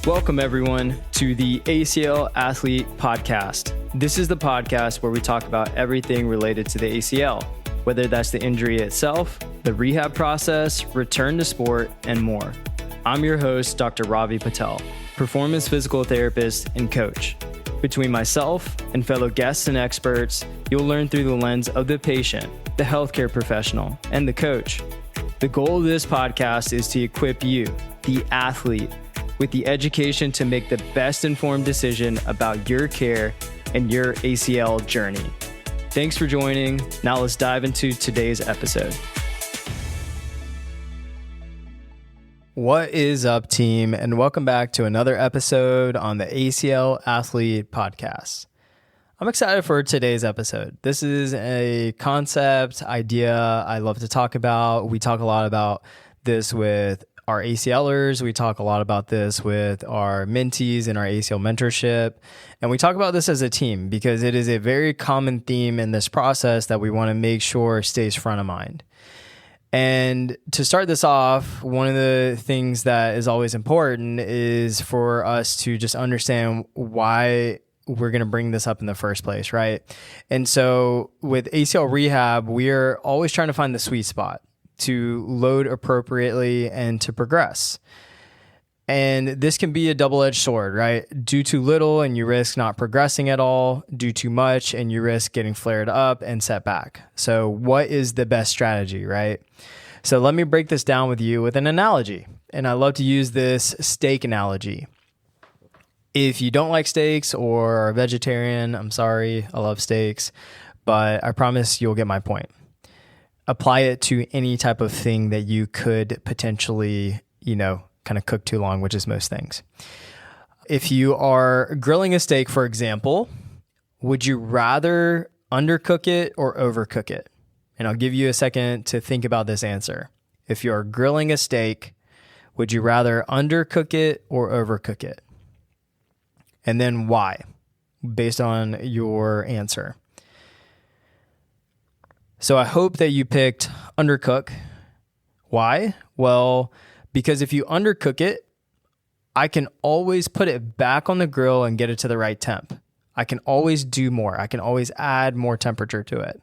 Welcome, everyone, to the ACL Athlete Podcast. This is the podcast where we talk about everything related to the ACL, whether that's the injury itself, the rehab process, return to sport, and more. I'm your host, Dr. Ravi Patel, performance physical therapist and coach. Between myself and fellow guests and experts, you'll learn through the lens of the patient, the healthcare professional, and the coach. The goal of this podcast is to equip you, the athlete, with the education to make the best informed decision about your care and your ACL journey. Thanks for joining. Now let's dive into today's episode. What is up, team? And welcome back to another episode on the ACL Athlete Podcast. I'm excited for today's episode. This is a concept, idea I love to talk about. We talk a lot about this with our ACLers. We talk a lot about this with our mentees in our ACL mentorship. And we talk about this as a team because it is a very common theme in this process that we want to make sure stays front of mind. And to start this off, one of the things that is always important is for us to just understand why we're going to bring this up in the first place, right? And so with ACL Rehab, we're always trying to find the sweet spot to load appropriately and to progress. And this can be a double-edged sword, right? Do too little and you risk not progressing at all. Do too much and you risk getting flared up and set back. So what is the best strategy, right? So let me break this down with you with an analogy. And I love to use this steak analogy. If you don't like steaks or are a vegetarian, I'm sorry, I love steaks, but I promise you'll get my point. Apply it to any type of thing that you could potentially, kind of cook too long, which is most things. If you are grilling a steak, for example, would you rather undercook it or overcook it? And I'll give you a second to think about this answer. If you're grilling a steak, would you rather undercook it or overcook it? And then why, based on your answer. So I hope that you picked undercook. Why? Well, because if you undercook it, I can always put it back on the grill and get it to the right temp. I can always do more. I can always add more temperature to it.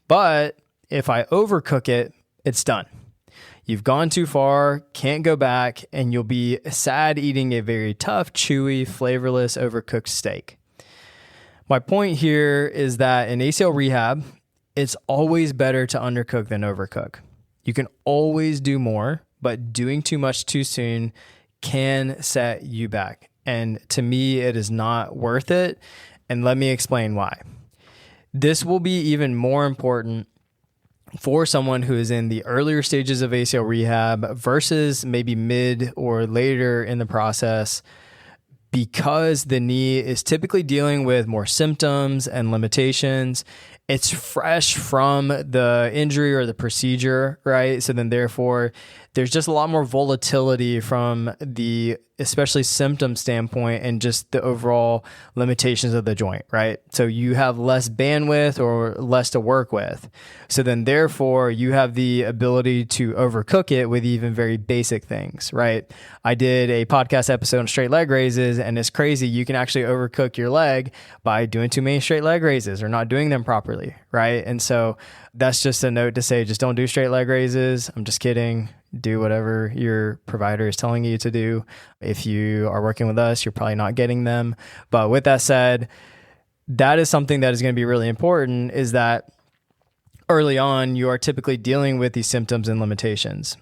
But if I overcook it, it's done. You've gone too far, can't go back, and you'll be sad eating a very tough, chewy, flavorless, overcooked steak. My point here is that in ACL Rehab, it's always better to undercook than overcook. You can always do more, but doing too much too soon can set you back. And to me, it is not worth it. And let me explain why. This will be even more important for someone who is in the earlier stages of ACL rehab versus maybe mid or later in the process, because the knee is typically dealing with more symptoms and limitations. It's fresh from the injury or the procedure, right? So then therefore, there's just a lot more volatility from the especially symptom standpoint and just the overall limitations of the joint, right? So you have less bandwidth or less to work with. So then therefore, you have the ability to overcook it with even very basic things, right? I did a podcast episode on straight leg raises, and it's crazy. You can actually overcook your leg by doing too many straight leg raises or not doing them properly, right? And so that's just a note to say, just don't do straight leg raises. I'm just kidding. Do whatever your provider is telling you to do. If you are working with us, you're probably not getting them. But with that said, that is something that is going to be really important, is that early on, you are typically dealing with these symptoms and limitations.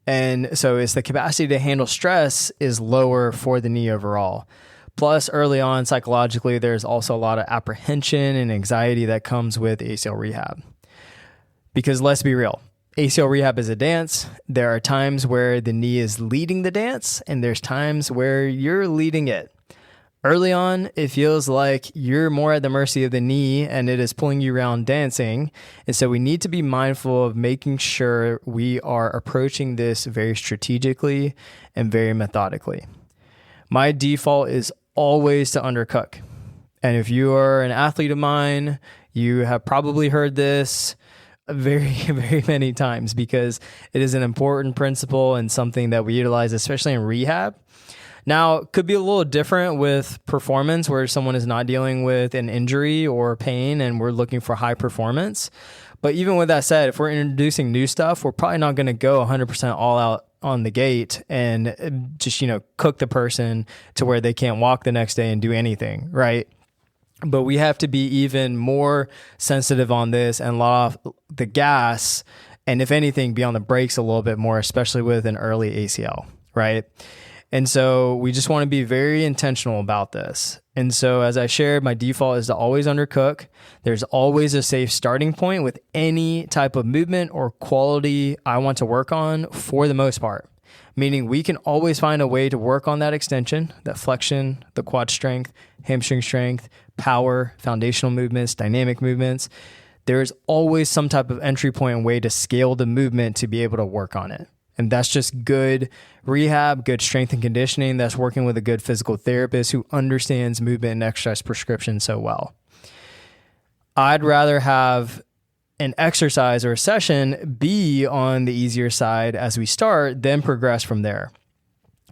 And so it's the capacity to handle stress is lower for the knee overall. Plus, early on, psychologically, there's also a lot of apprehension and anxiety that comes with ACL rehab. Because let's be real, ACL rehab is a dance. There are times where the knee is leading the dance, and there's times where you're leading it. Early on, it feels like you're more at the mercy of the knee and it is pulling you around dancing. And so we need to be mindful of making sure we are approaching this very strategically and very methodically. My default is always to undercook. And if you are an athlete of mine, you have probably heard this very, very many times, because it is an important principle and something that we utilize, especially in rehab, Now, it could be a little different with performance where someone is not dealing with an injury or pain and we're looking for high performance. But even with that said, if we're introducing new stuff, we're probably not going to go 100% all out on the gate and just, cook the person to where they can't walk the next day and do anything, right? But we have to be even more sensitive on this and let off the gas, and if anything, be on the brakes a little bit more, especially with an early ACL, right? And so we just want to be very intentional about this. And so as I shared, my default is to always undercook. There's always a safe starting point with any type of movement or quality I want to work on for the most part. Meaning we can always find a way to work on that extension, that flexion, the quad strength, hamstring strength, power, foundational movements, dynamic movements. There is always some type of entry point and way to scale the movement to be able to work on it. And that's just good rehab, good strength and conditioning. That's working with a good physical therapist who understands movement and exercise prescription so well. I'd rather have an exercise or a session be on the easier side as we start, then progress from there.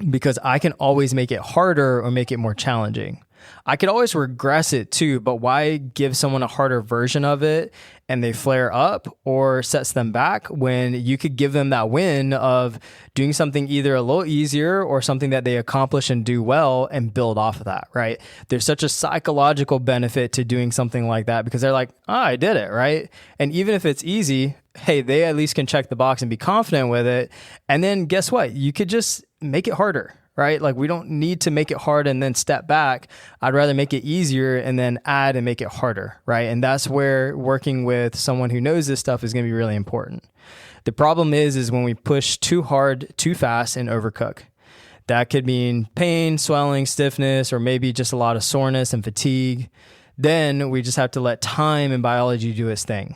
Because I can always make it harder or make it more challenging. I could always regress it too, but why give someone a harder version of it and they flare up or sets them back when you could give them that win of doing something either a little easier or something that they accomplish and do well and build off of that, right? There's such a psychological benefit to doing something like that because they're like, I did it, right? And even if it's easy, hey, they at least can check the box and be confident with it. And then guess what? You could just make it harder. Right? Like we don't need to make it hard and then step back. I'd rather make it easier and then add and make it harder. Right? And that's where working with someone who knows this stuff is going to be really important. The problem is when we push too hard, too fast and overcook. That could mean pain, swelling, stiffness, or maybe just a lot of soreness and fatigue. Then we just have to let time and biology do its thing.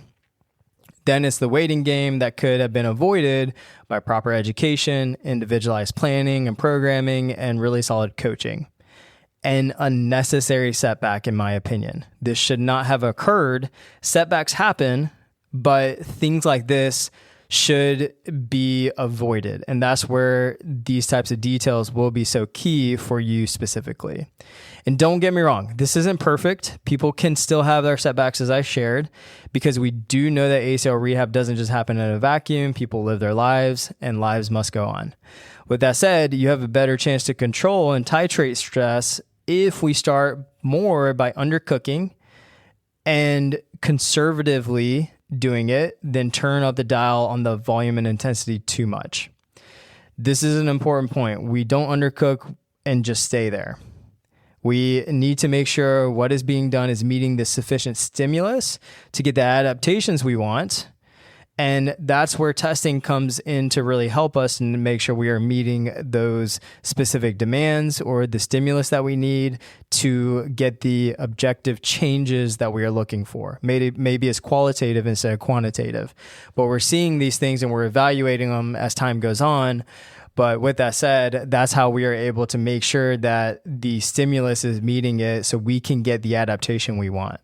Then it's the waiting game that could have been avoided by proper education, individualized planning and programming, and really solid coaching. An unnecessary setback, in my opinion. This should not have occurred. Setbacks happen, but things like this should be avoided. And that's where these types of details will be so key for you specifically. And don't get me wrong, this isn't perfect. People can still have their setbacks as I shared, because we do know that ACL rehab doesn't just happen in a vacuum. People live their lives and lives must go on. With that said, you have a better chance to control and titrate stress if we start more by undercooking and conservatively doing it, then turn up the dial on the volume and intensity too much. This is an important point. We don't undercook and just stay there. We need to make sure what is being done is meeting the sufficient stimulus to get the adaptations we want. And that's where testing comes in to really help us and make sure we are meeting those specific demands or the stimulus that we need to get the objective changes that we are looking for. Maybe it's qualitative instead of quantitative. But we're seeing these things and we're evaluating them as time goes on. But with that said, that's how we are able to make sure that the stimulus is meeting it so we can get the adaptation we want.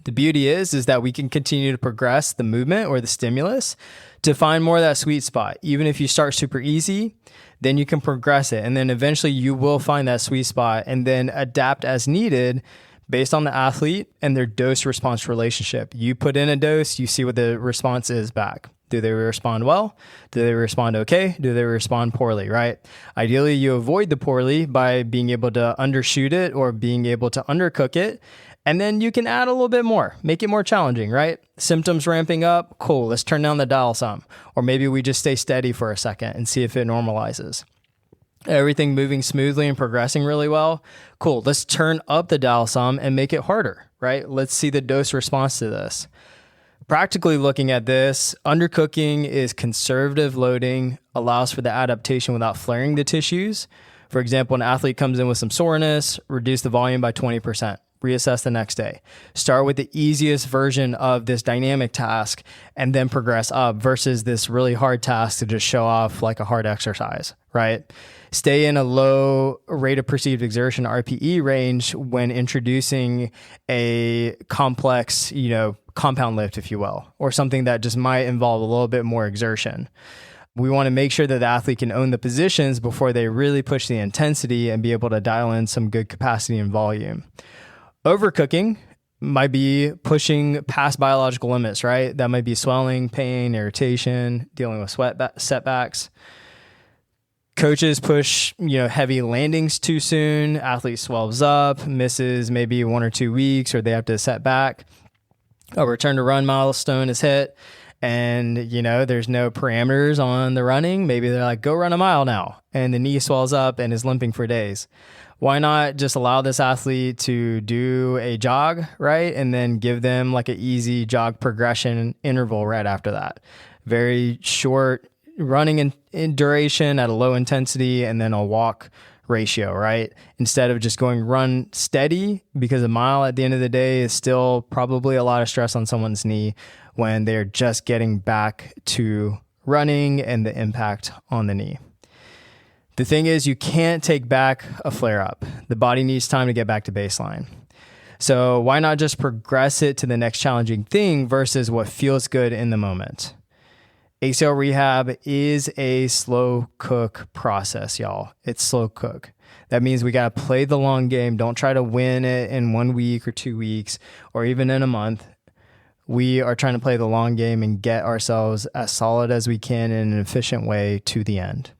The beauty is that we can continue to progress the movement or the stimulus to find more of that sweet spot. Even if you start super easy, then you can progress it. And then eventually you will find that sweet spot and then adapt as needed based on the athlete and their dose response relationship. You put in a dose, you see what the response is back. Do they respond well? Do they respond okay? Do they respond poorly, right? Ideally, you avoid the poorly by being able to undershoot it or being able to undercook it. And then you can add a little bit more, make it more challenging, right? Symptoms ramping up, cool, let's turn down the dial some. Or maybe we just stay steady for a second and see if it normalizes. Everything moving smoothly and progressing really well, cool, let's turn up the dial some and make it harder, right? Let's see the dose response to this. Practically looking at this, undercooking is conservative loading, allows for the adaptation without flaring the tissues. For example, an athlete comes in with some soreness, reduce the volume by 20%. Reassess the next day. Start with the easiest version of this dynamic task and then progress up versus this really hard task to just show off like a hard exercise, right? Stay in a low rate of perceived exertion RPE range when introducing a complex, compound lift, if you will, or something that just might involve a little bit more exertion. We want to make sure that the athlete can own the positions before they really push the intensity and be able to dial in some good capacity and volume. Overcooking might be pushing past biological limits, right? That might be swelling, pain, irritation, dealing with setbacks. Coaches push, heavy landings too soon. Athlete swells up, misses maybe 1 or 2 weeks, or they have to set back. A return to run milestone is hit, and there's no parameters on the running. Maybe they're like, go run a mile now, and the knee swells up and is limping for days. Why not just allow this athlete to do a jog, right? And then give them like an easy jog progression interval right after that. Very short running in duration at a low intensity, and then a walk ratio, right? Instead of just going run steady, because a mile at the end of the day is still probably a lot of stress on someone's knee when they're just getting back to running and the impact on the knee. The thing is, you can't take back a flare up. The body needs time to get back to baseline. So why not just progress it to the next challenging thing versus what feels good in the moment? ACL rehab is a slow cook process, y'all. It's slow cook. That means we got to play the long game. Don't try to win it in 1 week or 2 weeks or even in a month. We are trying to play the long game and get ourselves as solid as we can in an efficient way to the end.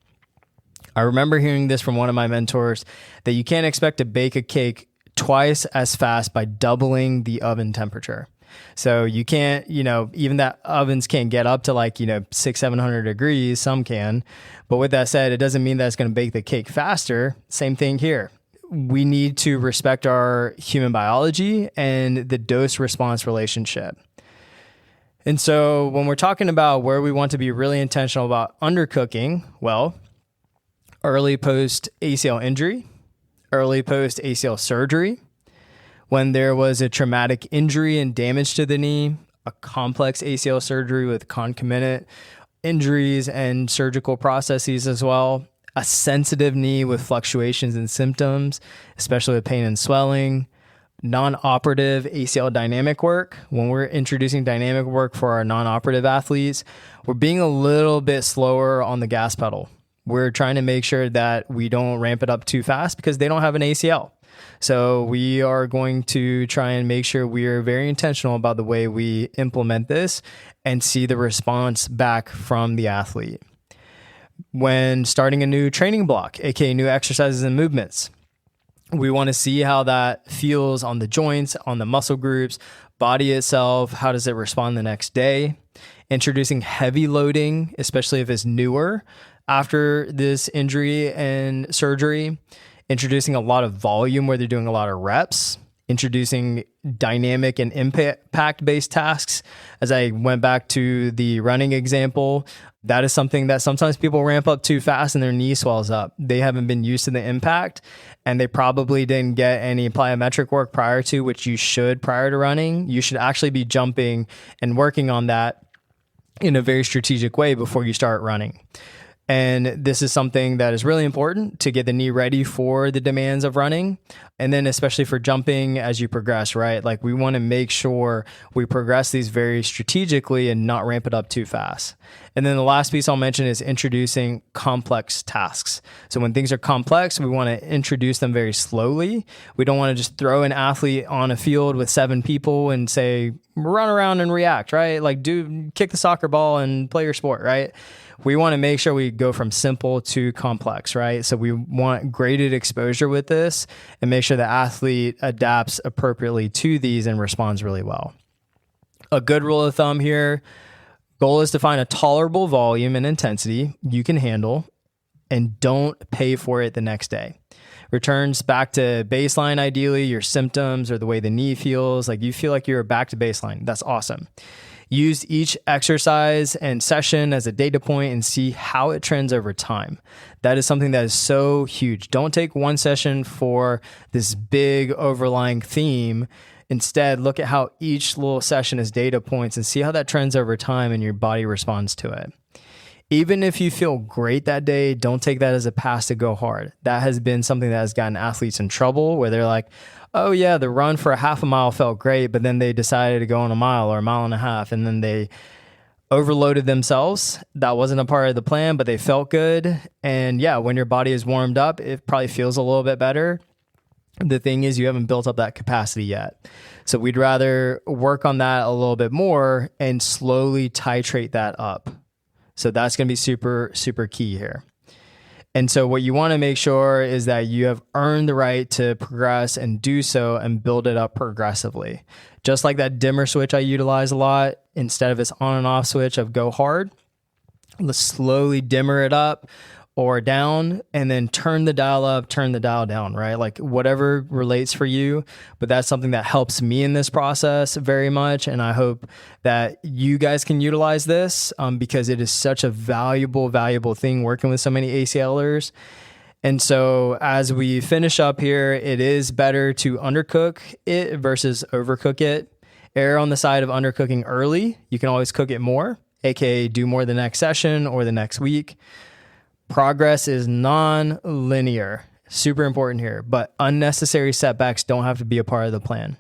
I remember hearing this from one of my mentors, that you can't expect to bake a cake twice as fast by doubling the oven temperature. So you can't, even that ovens can't get up to 600-700 degrees. Some can. But with that said, it doesn't mean that it's going to bake the cake faster. Same thing here. We need to respect our human biology and the dose response relationship. And so when we're talking about where we want to be really intentional about undercooking, well, early post ACL injury, early post ACL surgery, when there was a traumatic injury and damage to the knee, a complex ACL surgery with concomitant injuries and surgical processes as well, a sensitive knee with fluctuations and symptoms, especially with pain and swelling, non-operative ACL dynamic work. When we're introducing dynamic work for our non-operative athletes, we're being a little bit slower on the gas pedal. We're trying to make sure that we don't ramp it up too fast because they don't have an ACL. So we are going to try and make sure we are very intentional about the way we implement this and see the response back from the athlete. When starting a new training block, aka new exercises and movements, we want to see how that feels on the joints, on the muscle groups, body itself. How does it respond the next day? Introducing heavy loading, especially if it's newer after this injury and surgery. Introducing a lot of volume where they're doing a lot of reps. Introducing dynamic and impact-based tasks. As I went back to the running example, that is something that sometimes people ramp up too fast and their knee swells up. They haven't been used to the impact, and they probably didn't get any plyometric work prior to, which you should prior to running. You should actually be jumping and working on that in a very strategic way before you start running. And this is something that is really important to get the knee ready for the demands of running. And then especially for jumping as you progress, right? Like we want to make sure we progress these very strategically and not ramp it up too fast. And then the last piece I'll mention is introducing complex tasks. So when things are complex, we want to introduce them very slowly. We don't want to just throw an athlete on a field with 7 people and say, run around and react, right? Like kick the soccer ball and play your sport, right? We want to make sure we go from simple to complex, right? So we want graded exposure with this and make sure the athlete adapts appropriately to these and responds really well. A good rule of thumb here, goal is to find a tolerable volume and intensity you can handle and don't pay for it the next day. Returns back to baseline, ideally, your symptoms or the way the knee feels, like you feel like you're back to baseline. That's awesome. Use each exercise and session as a data point and see how it trends over time. That is something that is so huge. Don't take one session for this big overlying theme. Instead, look at how each little session is data points and see how that trends over time and your body responds to it. Even if you feel great that day, don't take that as a pass to go hard. That has been something that has gotten athletes in trouble where they're like, oh yeah, the run for a half a mile felt great, but then they decided to go on a mile or a mile and a half, and then they overloaded themselves. That wasn't a part of the plan, but they felt good. And yeah, when your body is warmed up, it probably feels a little bit better. The thing is, you haven't built up that capacity yet. So we'd rather work on that a little bit more and slowly titrate that up. So that's going to be super, super key here. And so what you want to make sure is that you have earned the right to progress and do so and build it up progressively. Just like that dimmer switch I utilize a lot, instead of this on and off switch of go hard, let's slowly dimmer it up or down and then turn the dial up, turn the dial down, right? Like whatever relates for you. But that's something that helps me in this process very much. And I hope that you guys can utilize this because it is such a valuable, valuable thing working with so many ACLers. And so as we finish up here, it is better to undercook it versus overcook it. Err on the side of undercooking early. You can always cook it more, aka do more the next session or the next week. Progress is non-linear. Super important here, but unnecessary setbacks don't have to be a part of the plan.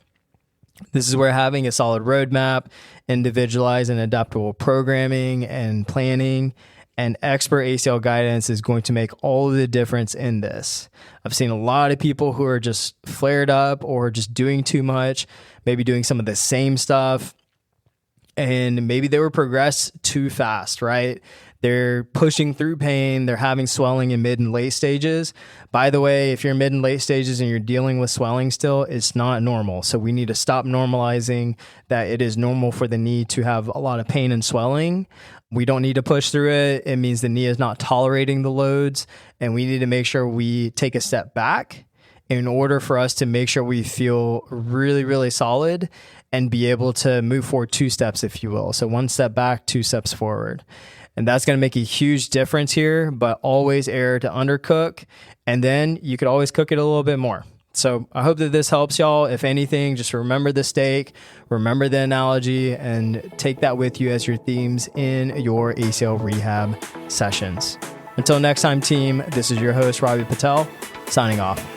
This is where having a solid roadmap, individualized and adaptable programming and planning, and expert ACL guidance is going to make all of the difference in this. I've seen a lot of people who are just flared up or just doing too much, maybe doing some of the same stuff, and maybe they were progressed too fast, right? They're pushing through pain. They're having swelling in mid and late stages. By the way, if you're in mid and late stages and you're dealing with swelling still, it's not normal. So we need to stop normalizing that it is normal for the knee to have a lot of pain and swelling. We don't need to push through it. It means the knee is not tolerating the loads, and we need to make sure we take a step back in order for us to make sure we feel really, really solid and be able to move forward 2 steps, if you will. So 1 step back, 2 steps forward. And that's going to make a huge difference here, but always err to undercook. And then you could always cook it a little bit more. So I hope that this helps y'all. If anything, just remember the steak, remember the analogy, and take that with you as your themes in your ACL rehab sessions. Until next time, team, this is your host, Ravi Patel, signing off.